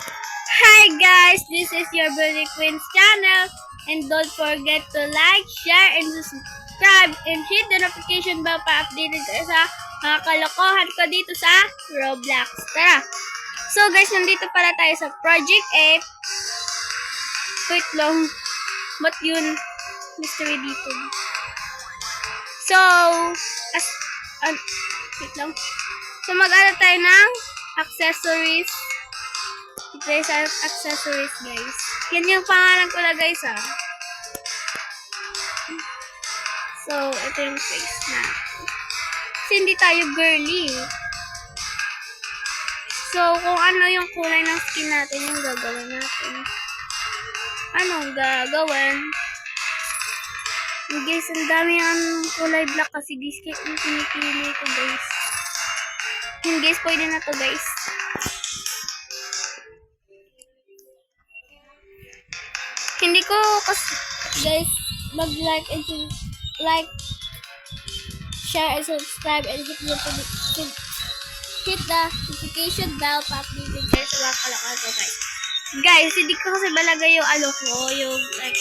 Hi guys, this is your Beauty Queen's channel and don't forget to like, share, and subscribe and hit the notification bell para updated kayo sa mga kalokohan ko dito sa Roblox. Tara! So guys, nandito pala tayo sa Project 8. Wait long. Ba't yun? Mystery dito. So, wait lang. So mag-ano tayo ng accessories. Ito yung sa accessories, guys. Yan yung pangalan ko na, guys, ah. So, ito yung face na. Kasi hindi tayo girly. So, kung ano yung kulay ng skin natin, yung gagawin natin. Anong gagawin? Guys, ang dami ang kulay black kasi, guys. Kaya yung pinipili ko, guys. Yung guys, pwede na to, guys. Hindi ko kasi, guys, mag-like and like, share and subscribe and hit the notification bell para updated kayo sa mga kalokohan ko, guys. Guys, hindi ko kasi balagay yung ano ko, yung like,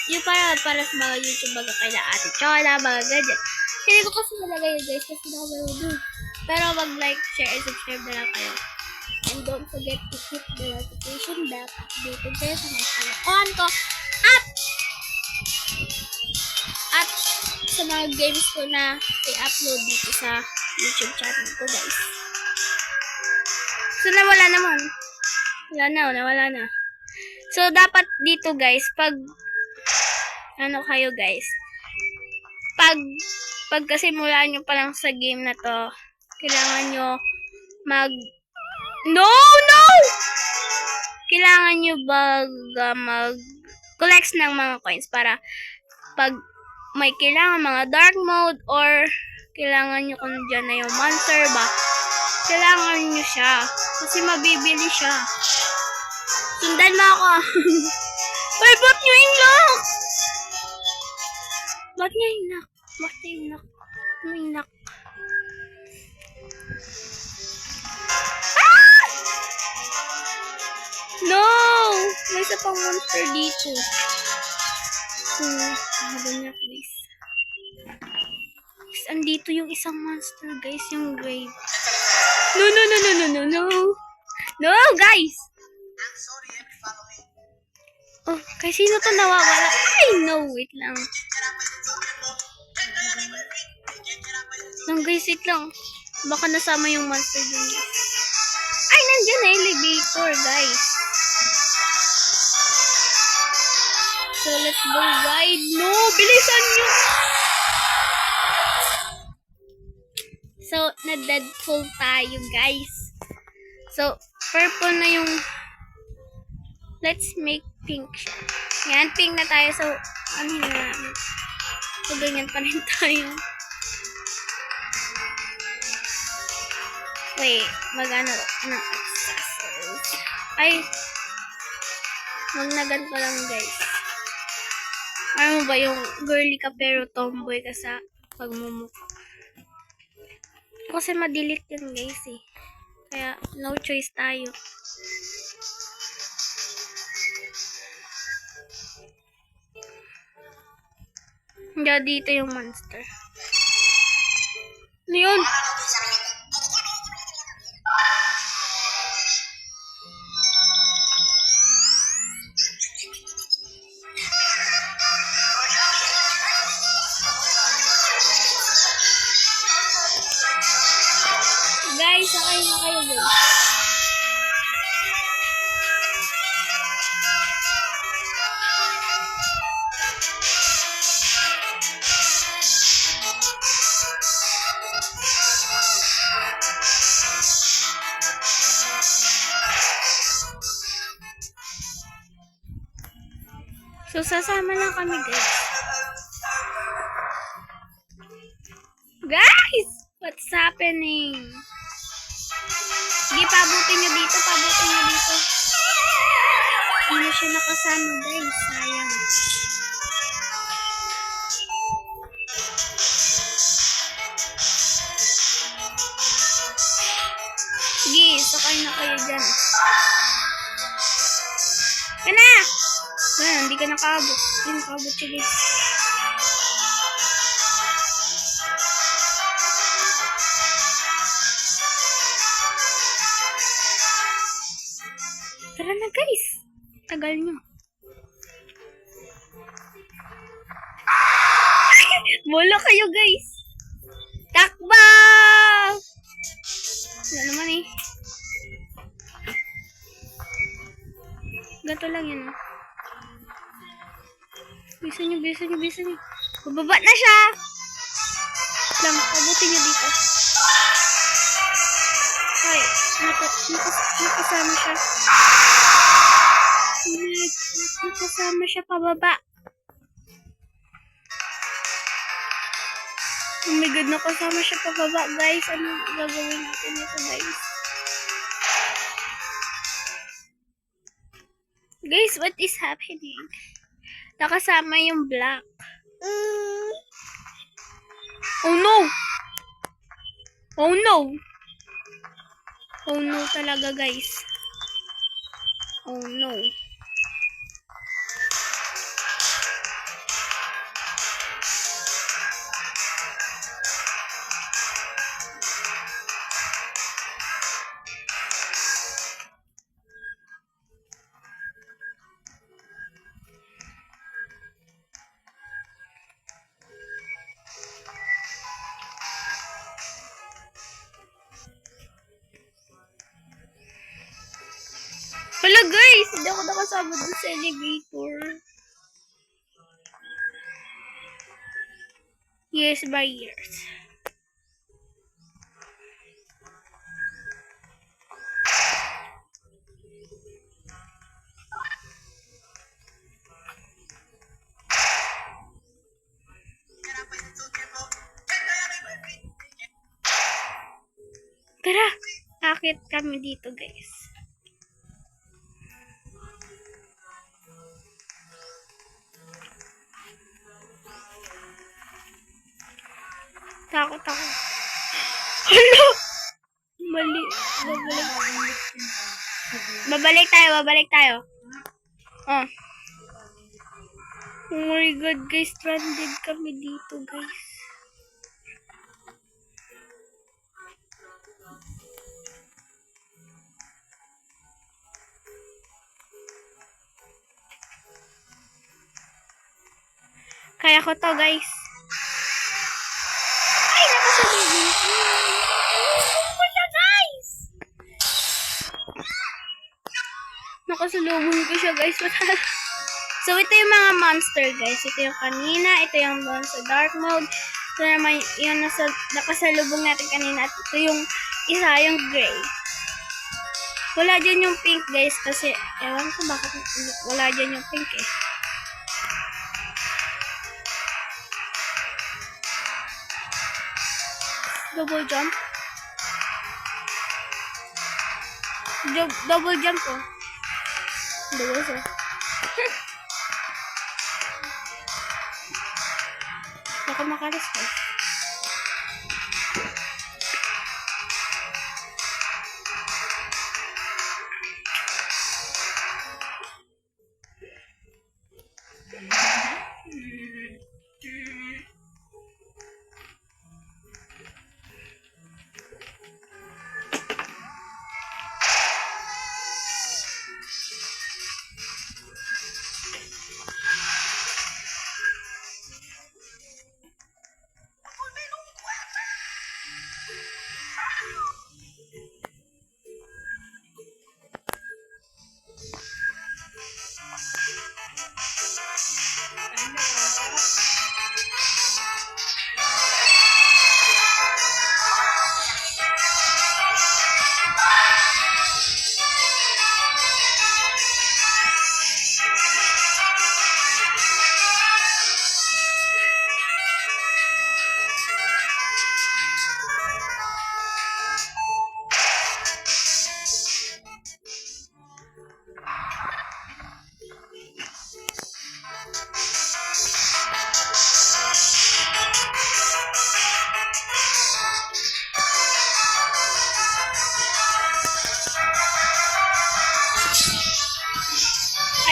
yung para sa mga YouTube mga kaila Ate Chola, mga ganyan. Hindi ko kasi balagay yun, guys, kasi nakabalo. Pero mag-like, share, and subscribe na lang kayo. And don't forget to hit the notification bell para updated kayo sa mga kalokohan ko. At sa mga games ko na i-upload dito sa YouTube channel ko, guys. So, nawala naman. Nawala na. So, dapat dito, guys, pag kayo, guys, pag kasimula nyo pa lang sa game na to, kailangan nyo kailangan nyo mag-collect ng mga coins para pag may kailangan mga dark mode or kailangan nyo kung dyan na yung monster ba, kailangan nyo siya kasi mabibili siya. Sundan mo ako. Wait, ba't nyo inak? Ba't nyo inak? Ah! No! May isa pang monster dito. Ganyan, guys. Andito yung isang monster, guys, yung grave. No, guys! Oh, kay sino to nawawala? Ay, no, wait lang. Guys, wait lang. Baka nasama yung monster dun, guys. Ay, nandiyan na elevator, guys. So, let's go ride. No, bilisan nyo! So, na-deadpool tayo, guys. So, purple na yung... Let's make pink siya. Yan, pink na tayo. So, ano yun namin? So, ganyan pa rin tayo. Wait, mag-ano ng accessories. Ay, magnagan pa lang, guys. Ano ba yung girly ka pero tomboy ka sa pagmumukha? Kasi ma-delete yun, guys, eh. Kaya, no choice tayo. Hindi dito yung monster. Ano yun? Guys, sakay na kayo, guys. So, sasama lang kami, guys. Guys! What's happening? Sige, pabutin nyo dito. Hindi siya nakasama, guys. Sayang. Sige, sakay na kayo dyan. Kana! Hindi ka nakaabot. Hindi nakaabot. Sige. Tara na guys. Tagal nyo. Bola kayo guys. Takbo! Wala naman eh. Gato lang yan. Bisa nyo. Bababa na siya. Lang, pabuti nyo dito. Ay, nakasama siya. Nakasama siya pababa. Oh my god, nakasama siya pababa guys. Ano gagawin natin ito guys? Guys, what is happening? Nakasama yung black. Oh no! Oh no! Oh no talaga guys. Oh no. Hala guys, hindi ako nakasama dun sa elevator. Years by years. Tara, akit kami dito guys. Takot ako. Hala! Mali. Babalik tayo. Oh. Oh my god guys, stranded kami dito guys. Kaya ko to guys. Ay, nakasalubong ko siya guys. Nakasalubong ko siya guys. So, ito yung mga monster guys. Ito yung kanina. Ito yung doon sa dark mode. Ito naman yung nakasalubong natin kanina. At ito yung isa, yung gray. Wala dyan yung pink guys. Kasi, ewan ko bakit wala dyan yung pink eh. Double jump. Double jump oh. Double jump. Baka makalas ko.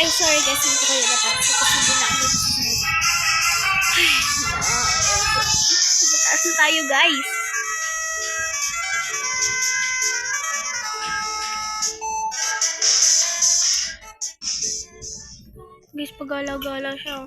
Ay, sorry guys, hindi ko kayo napansin kasi bila ako dito sa ay, mataas na tayo guys. Guys, pagala-gala siya.